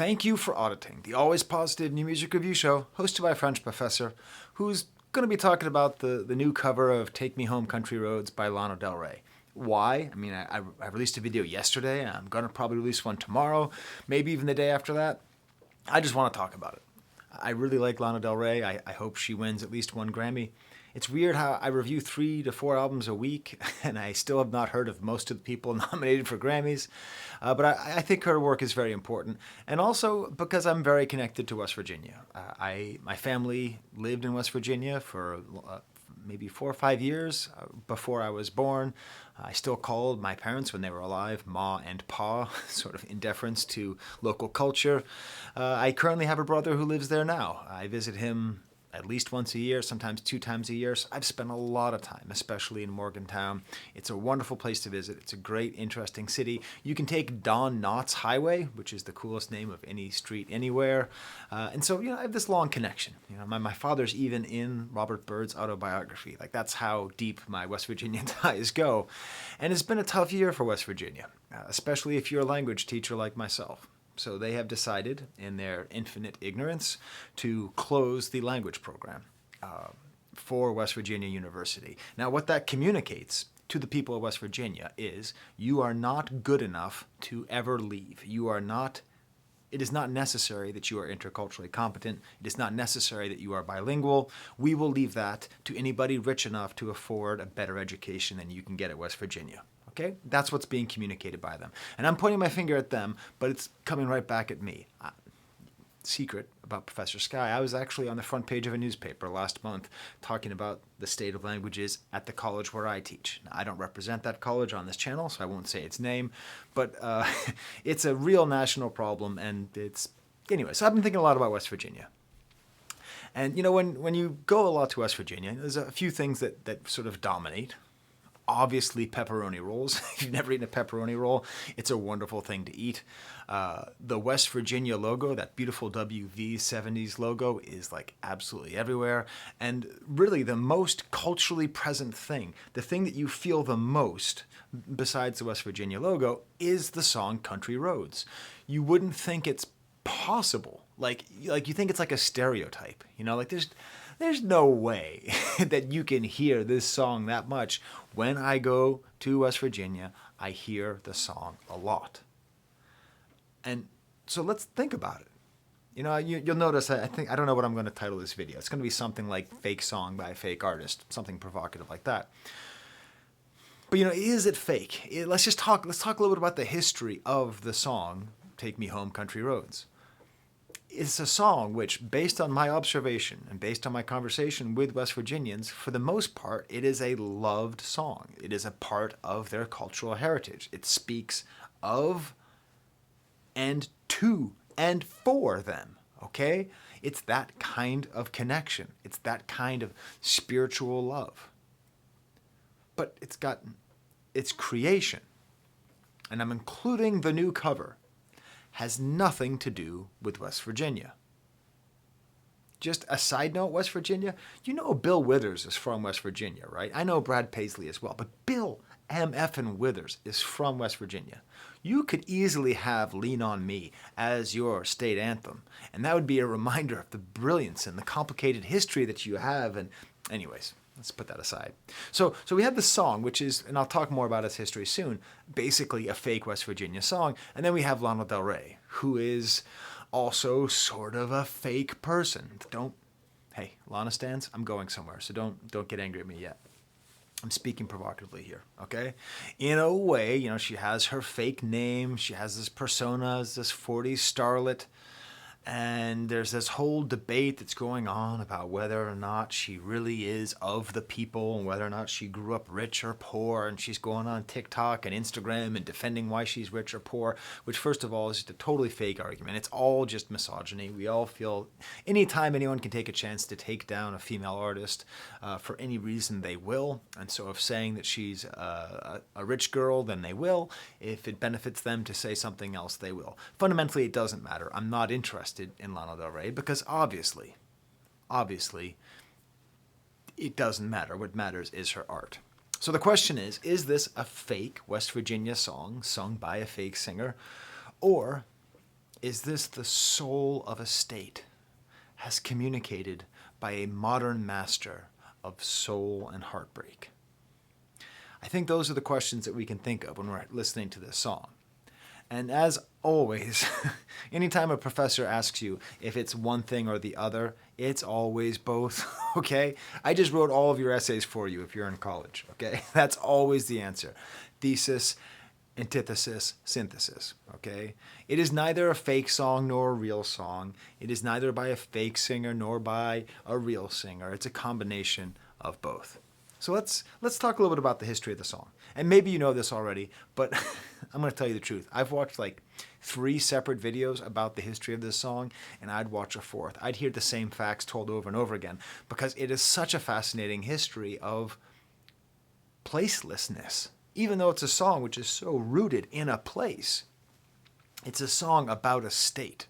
Thank you for auditing the always positive new music review show hosted by a French professor who's going to be talking about the new cover of Take Me Home Country Roads by Lana Del Rey. Why? I mean, I released a video yesterday. I'm going to probably release one tomorrow, maybe even the day after that. I just want to talk about it. I really like Lana Del Rey. I hope she wins at least one Grammy. It's weird how I review 3 to 4 albums a week, and I still have not heard of most of the people nominated for Grammys. But I think her work is very important, and also because I'm very connected to West Virginia. My family lived in West Virginia for maybe 4 or 5 years before I was born. I still called my parents when they were alive Ma and Pa, sort of in deference to local culture. I currently have a brother who lives there now. I visit him at least once a year, sometimes 2 times a year. So I've spent a lot of time, especially in Morgantown. It's a wonderful place to visit. It's a great, interesting city. You can take Don Knotts Highway, which is the coolest name of any street anywhere. And so, I have this long connection. My father's even in Robert Byrd's autobiography. Like, that's how deep my West Virginia ties go. And it's been a tough year for West Virginia, especially if you're a language teacher like myself. So they have decided, in their infinite ignorance, to close the language program for West Virginia University. Now, what that communicates to the people of West Virginia is you are not good enough to ever leave. It is not necessary that you are interculturally competent. It is not necessary that you are bilingual. We will leave that to anybody rich enough to afford a better education than you can get at West Virginia. Okay? That's what's being communicated by them. And I'm pointing my finger at them, but it's coming right back at me. Secret about Professor Skye, I was actually on the front page of a newspaper last month talking about the state of languages at the college where I teach. Now, I don't represent that college on this channel, so I won't say its name, but it's a real national problem, and anyway, so I've been thinking a lot about West Virginia. And when you go a lot to West Virginia, there's a few things that sort of dominate. Obviously, pepperoni rolls. If you've never eaten a pepperoni roll, it's a wonderful thing to eat. The West Virginia logo, that beautiful WV70s logo, is like absolutely everywhere. And really the most culturally present thing, the thing that you feel the most besides the West Virginia logo, is the song Country Roads. You wouldn't think it's possible. Like you think it's like a stereotype. There's no way that you can hear this song that much. When I go to West Virginia, I hear the song a lot. And so let's think about it. You'll notice, I don't know what I'm going to title this video. It's going to be something like Fake Song by a Fake Artist, something provocative like that. But is it fake? Let's talk a little bit about the history of the song, Take Me Home Country Roads. It's a song which, based on my observation and based on my conversation with West Virginians, for the most part, it is a loved song. It is a part of their cultural heritage. It speaks of and to and for them, okay? It's that kind of connection. It's that kind of spiritual love. But its creation, and I'm including the new cover, has nothing to do with West Virginia. Just a side note, West Virginia, Bill Withers is from West Virginia, right? I know Brad Paisley as well, but Bill M.F. Withers is from West Virginia. You could easily have Lean on Me as your state anthem, and that would be a reminder of the brilliance and the complicated history that you have. And anyways, let's put that aside. So we have the song, which is, and I'll talk more about its history soon, basically a fake West Virginia song. And then we have Lana Del Rey, who is also sort of a fake person. Hey, Lana stans, I'm going somewhere, so don't get angry at me yet. I'm speaking provocatively here, okay? In a way, she has her fake name. She has this persona as this 40s starlet. And there's this whole debate that's going on about whether or not she really is of the people and whether or not she grew up rich or poor. And she's going on TikTok and Instagram and defending why she's rich or poor, which first of all is just a totally fake argument. It's all just misogyny. We all feel anytime anyone can take a chance to take down a female artist for any reason, they will. And so if saying that she's a rich girl, then they will. If it benefits them to say something else, they will. Fundamentally, it doesn't matter. I'm not interested in Lana Del Rey because obviously, it doesn't matter. What matters is her art. So the question is this a fake West Virginia song sung by a fake singer, or Is this the soul of a state, has communicated by a modern master of soul and heartbreak? I think those are the questions that we can think of when we're listening to this song. And as always, anytime a professor asks you if it's one thing or the other, it's always both, okay? I just wrote all of your essays for you if you're in college, okay? That's always the answer. Thesis, antithesis, synthesis, okay? It is neither a fake song nor a real song. It is neither by a fake singer nor by a real singer. It's a combination of both. So let's talk a little bit about the history of the song. And maybe you know this already, but I'm going to tell you the truth. I've watched like 3 separate videos about the history of this song, and I'd watch a 4th. I'd hear the same facts told over and over again because it is such a fascinating history of placelessness. Even though it's a song which is so rooted in a place, it's a song about a state.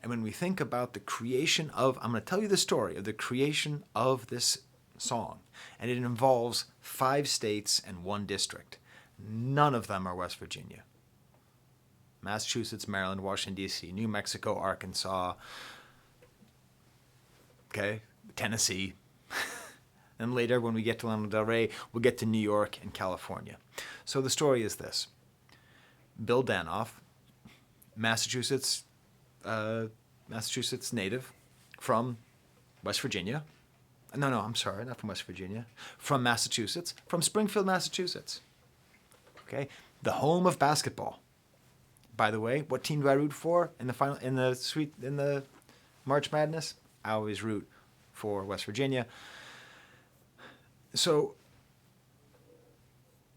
And when we think about the creation of, I'm going to tell you the story of the creation of this song, and it involves 5 states and 1 district. None of them are West Virginia. Massachusetts, Maryland, Washington, D.C., New Mexico, Arkansas, okay, Tennessee. And later, when we get to Lana Del Rey, we'll get to New York and California. So the story is this. Bill Danoff, Massachusetts native from West Virginia. No, I'm sorry, not from West Virginia. From Massachusetts, from Springfield, Massachusetts. Okay, the home of basketball. By the way, what team do I root for in the March Madness? I always root for West Virginia. So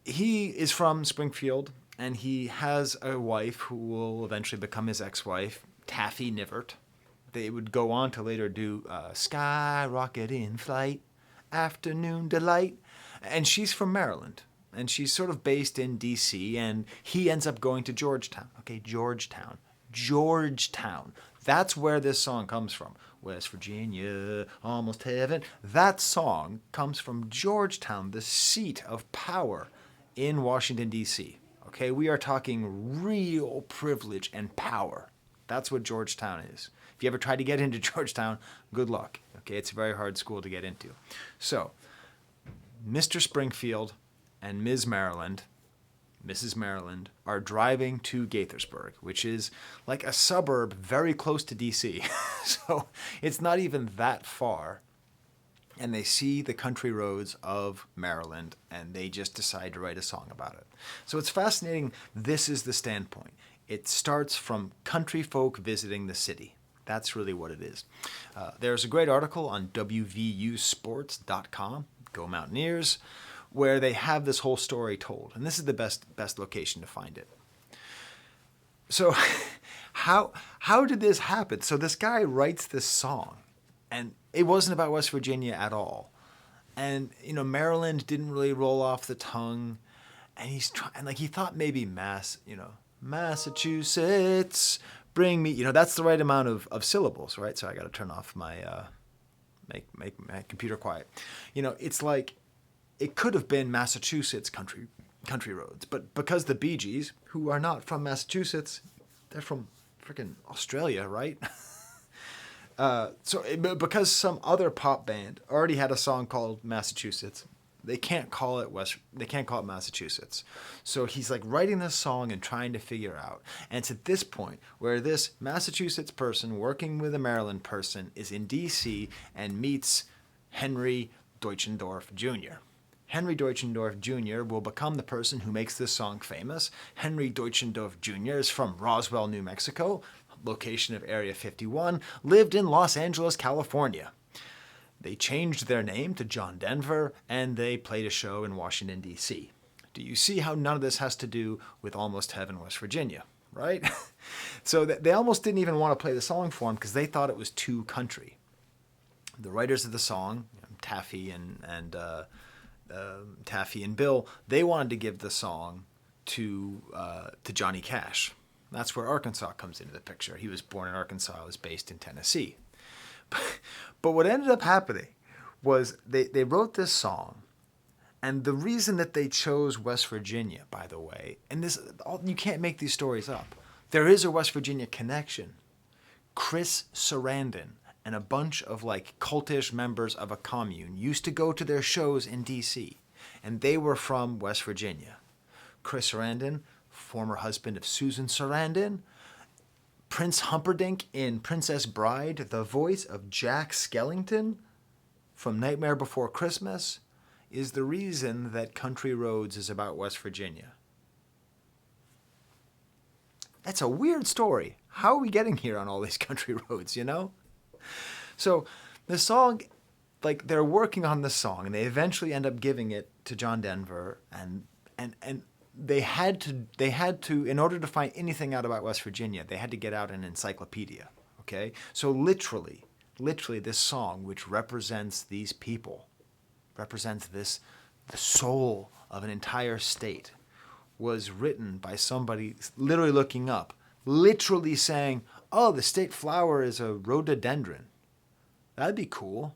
he is from Springfield, and he has a wife who will eventually become his ex-wife, Taffy Nivert. They would go on to later do Skye, Rocket in Flight, Afternoon Delight. And she's from Maryland. And she's sort of based in D.C. And he ends up going to Georgetown. Okay, Georgetown. That's where this song comes from. West Virginia, almost heaven. That song comes from Georgetown, the seat of power in Washington, D.C. Okay, we are talking real privilege and power. That's what Georgetown is. If you ever try to get into Georgetown, good luck. Okay, it's a very hard school to get into. So, Mr. Springfield and Mrs. Maryland, are driving to Gaithersburg, which is like a suburb very close to D.C. So it's not even that far. And they see the country roads of Maryland, and they just decide to write a song about it. So it's fascinating. This is the standpoint. It starts from country folk visiting the city. That's really what it is. There's a great article on wvusports.com, Go Mountaineers, where they have this whole story told. And this is the best location to find it. So how did this happen? So this guy writes this song, and it wasn't about West Virginia at all. And, Maryland didn't really roll off the tongue. And he's trying, like, he thought maybe Massachusetts, bring me, that's the right amount of syllables, right? So I got to turn off my, make my computer quiet. It's like, it could have been Massachusetts country roads, but because the Bee Gees, who are not from Massachusetts, they're from freaking Australia, right? Because some other pop band already had a song called Massachusetts, they can't call it Massachusetts. So he's like writing this song and trying to figure out. And it's at this point where this Massachusetts person working with a Maryland person is in D.C. and meets Henry Deutschendorf Jr. Henry Deutschendorf Jr. will become the person who makes this song famous. Henry Deutschendorf Jr. is from Roswell, New Mexico, location of Area 51, lived in Los Angeles, California. They changed their name to John Denver, and they played a show in Washington, D.C. Do you see how none of this has to do with Almost Heaven, West Virginia, right? So they almost didn't even want to play the song for him because they thought it was too country. The writers of the song, Taffy and Bill, they wanted to give the song to Johnny Cash. That's where Arkansas comes into the picture. He was born in Arkansas, was based in Tennessee. But what ended up happening was they wrote this song, and the reason that they chose West Virginia, by the way, and you can't make these stories up. There is a West Virginia connection. Chris Sarandon and a bunch of like cultish members of a commune used to go to their shows in D.C., and they were from West Virginia. Chris Sarandon, former husband of Susan Sarandon, Prince Humperdinck in Princess Bride, the voice of Jack Skellington from Nightmare Before Christmas, is the reason that Country Roads is about West Virginia. That's a weird story. How are we getting here on all these country roads, you know? So the song, like they're working on the song and they eventually end up giving it to John Denver and they had to, in order to find anything out about West Virginia, they had to get out an encyclopedia, okay? So literally this song, which represents these people, represents the soul of an entire state, was written by somebody literally looking up, literally saying, oh, the state flower is a rhododendron. That'd be cool.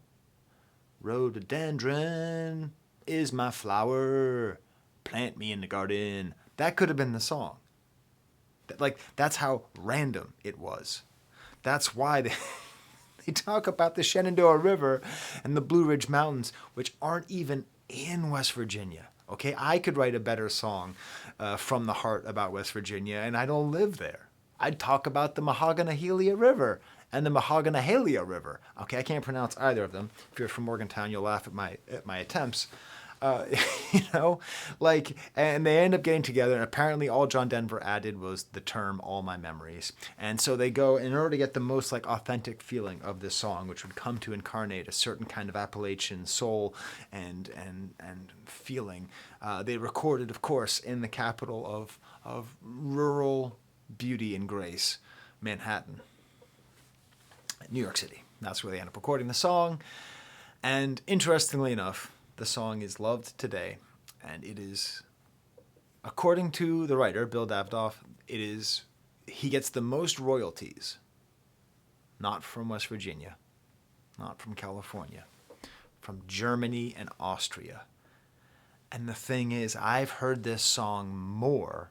Rhododendron is my flower. Plant me in the garden. That could have been the song. That's how random it was. That's why they talk about the Shenandoah River and the Blue Ridge Mountains, which aren't even in West Virginia. Okay, I could write a better song from the heart about West Virginia, and I don't live there. I'd talk about the Mahoganahelia River and the Mahoganahelia River. Okay, I can't pronounce either of them. If you're from Morgantown, you'll laugh at my attempts. And they end up getting together, and apparently all John Denver added was the term "all my memories." And so they go, in order to get the most like authentic feeling of this song, which would come to incarnate a certain kind of Appalachian soul and feeling, they recorded, of course, in the capital of rural beauty and grace, Manhattan, New York City. That's where they end up recording the song. And interestingly enough, the song is loved today, and it is, according to the writer, Bill Davidoff, he gets the most royalties, not from West Virginia, not from California, from Germany and Austria. And the thing is, I've heard this song more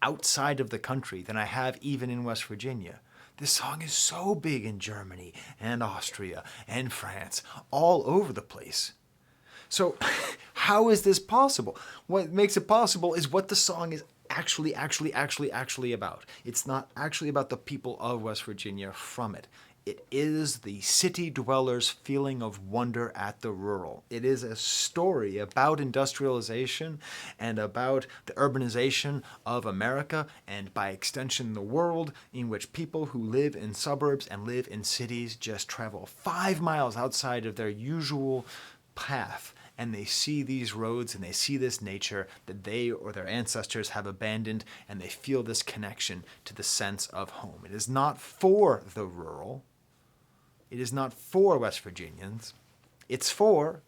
outside of the country than I have even in West Virginia. This song is so big in Germany and Austria and France, all over the place. So how is this possible? What makes it possible is what the song is actually about. It's not actually about the people of West Virginia from it. It is the city dwellers' feeling of wonder at the rural. It is a story about industrialization and about the urbanization of America and by extension the world, in which people who live in suburbs and live in cities just travel 5 miles outside of their usual path, and they see these roads and they see this nature that they or their ancestors have abandoned, and they feel this connection to the sense of home. It is not for the rural. It is not for West Virginians. It's for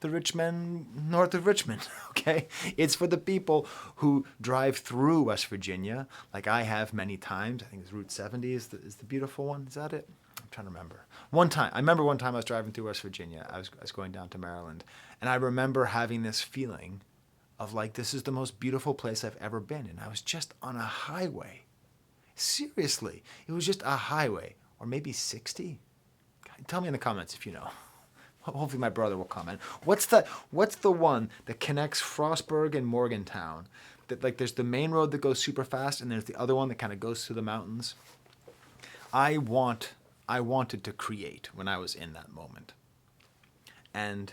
the rich men north of Richmond, okay? It's for the people who drive through West Virginia, like I have many times. I think it's Route 70 is the beautiful one. Is that it? I'm trying to remember. I remember one time I was driving through West Virginia. I was going down to Maryland, and I remember having this feeling of like, this is the most beautiful place I've ever been, and I was just on a highway. Seriously, it was just a highway, or maybe 60. Tell me in the comments if you know. Hopefully my brother will comment. What's the one that connects Frostburg and Morgantown? That like there's the main road that goes super fast, and there's the other one that kind of goes through the mountains. I wanted to create when I was in that moment. And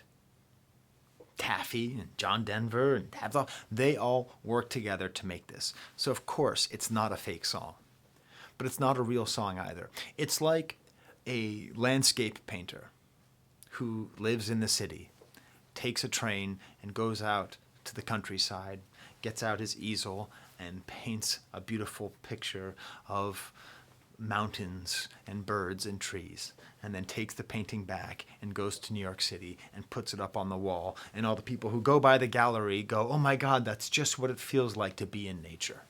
Taffy and John Denver and Davidoff, they all worked together to make this. So of course it's not a fake song, but it's not a real song either. It's like a landscape painter who lives in the city, takes a train and goes out to the countryside, gets out his easel and paints a beautiful picture of mountains and birds and trees, and then takes the painting back and goes to New York City and puts it up on the wall, and all the people who go by the gallery go, oh my God, that's just what it feels like to be in nature.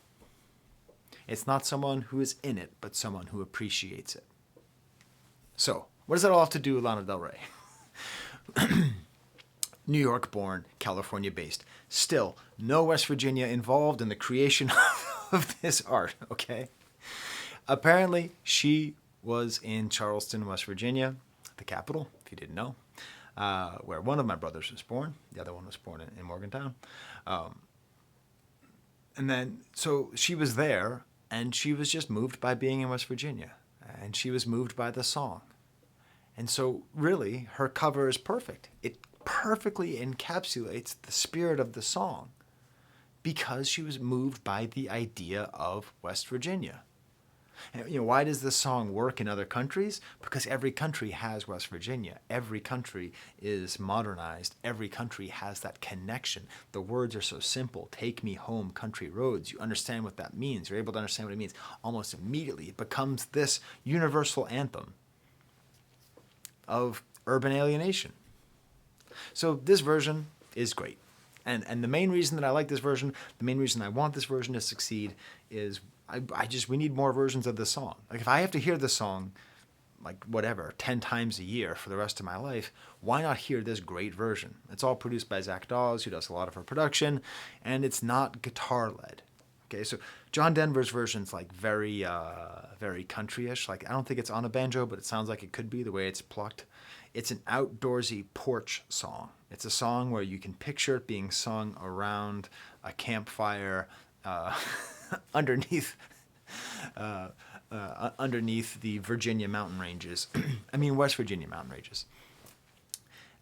It's not someone who is in it, but someone who appreciates it. So, what does that all have to do with Lana Del Rey? New York born, California based. Still, no West Virginia involved in the creation of this art, okay? Apparently, she was in Charleston, West Virginia, the capital, if you didn't know, where one of my brothers was born. The other one was born in Morgantown. And then, so she was there, and she was just moved by being in West Virginia. And she was moved by the song. And so, really, her cover is perfect. It perfectly encapsulates the spirit of the song because she was moved by the idea of West Virginia. And, why does this song work in other countries? Because every country has West Virginia. Every country is modernized. Every country has that connection. The words are so simple. Take me home, country roads. You understand what that means. You're able to understand what it means almost immediately. It becomes this universal anthem of urban alienation. So this version is great. And the main reason that I like this version, the main reason I want this version to succeed is we need more versions of this song. Like if I have to hear this song, like whatever, 10 times a year for the rest of my life, why not hear this great version? It's all produced by Zach Dawes, who does a lot of her production, and it's not guitar-led. Okay, so John Denver's version's like very country-ish. Like I don't think it's on a banjo, but it sounds like it could be the way it's plucked. It's an outdoorsy porch song. It's a song where you can picture it being sung around a campfire underneath the Virginia mountain ranges. I mean West Virginia mountain ranges.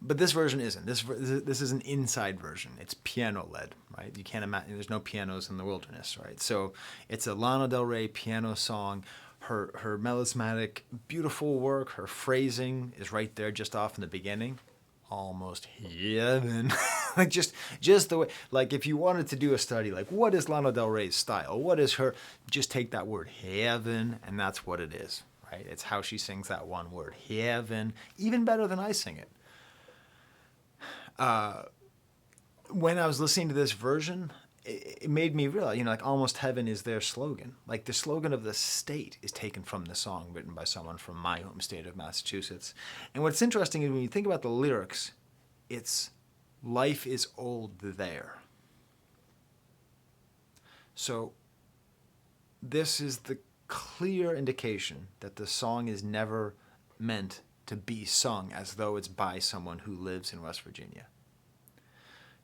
But this version isn't. This is an inside version. It's piano-led, right? You can't imagine. There's no pianos in the wilderness, right? So it's a Lana Del Rey piano song. Her melismatic, beautiful work, her phrasing is right there just off in the beginning. Almost heaven. Like just the way, like if you wanted to do a study, like what is Lana Del Rey's style? What is her, just take that word heaven and that's what it is, right? It's how she sings that one word, heaven, even better than I sing it. When I was listening to this version, it made me realize, like almost heaven is their slogan. Like the slogan of the state is taken from the song written by someone from my home state of Massachusetts. And what's interesting is when you think about the lyrics, it's life is old there. So this is the clear indication that the song is never meant to be sung as though it's by someone who lives in West Virginia.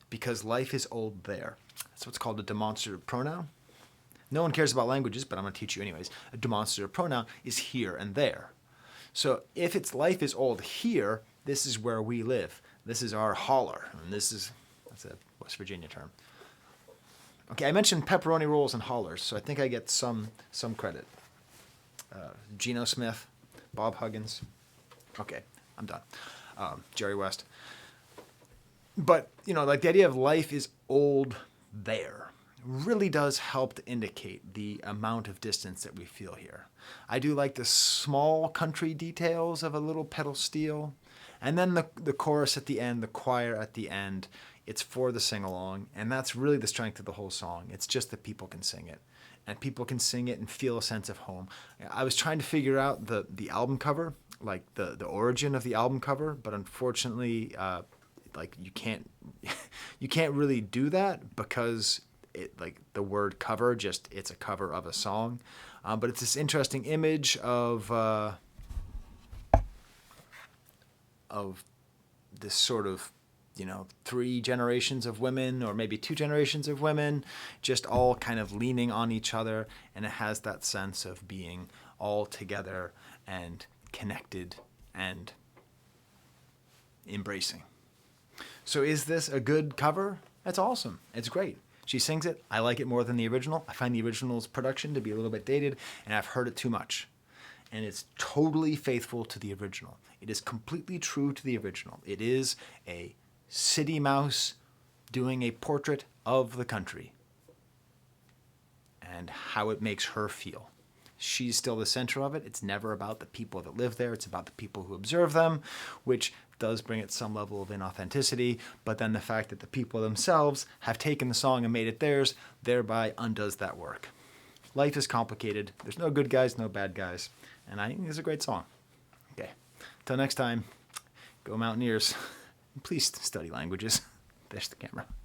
Because life is old there. That's what's called a demonstrative pronoun. No one cares about languages, but I'm going to teach you anyways. A demonstrative pronoun is here and there. So if it's life is old here, this is where we live. This is our holler. And that's a West Virginia term. Okay, I mentioned pepperoni rolls and hollers, so I think I get some credit. Geno Smith, Bob Huggins. Okay, I'm done. Jerry West. But, like the idea of life is old there really does help to indicate the amount of distance that we feel here. I do like the small country details of a little pedal steel. And then the chorus at the end, the choir at the end, it's for the sing-along. And that's really the strength of the whole song. It's just that people can sing it. And people can sing it and feel a sense of home. I was trying to figure out the album cover, like the origin of the album cover, but unfortunately, like you can't really do that because the word cover, it's a cover of a song. But it's this interesting image of this sort of, 3 generations of women or maybe 2 generations of women just all kind of leaning on each other. And it has that sense of being all together and connected and embracing. So is this a good cover? That's awesome. It's great. She sings it. I like it more than the original. I find the original's production to be a little bit dated, and I've heard it too much. And it's totally faithful to the original. It is completely true to the original. It is a city mouse doing a portrait of the country and how it makes her feel. She's still the center of it. It's never about the people that live there. It's about the people who observe them, which does bring it some level of inauthenticity. But then the fact that the people themselves have taken the song and made it theirs, thereby undoes that work. Life is complicated. There's no good guys, no bad guys. And I think it's a great song. Okay. Till next time, go Mountaineers. Please study languages. There's the camera.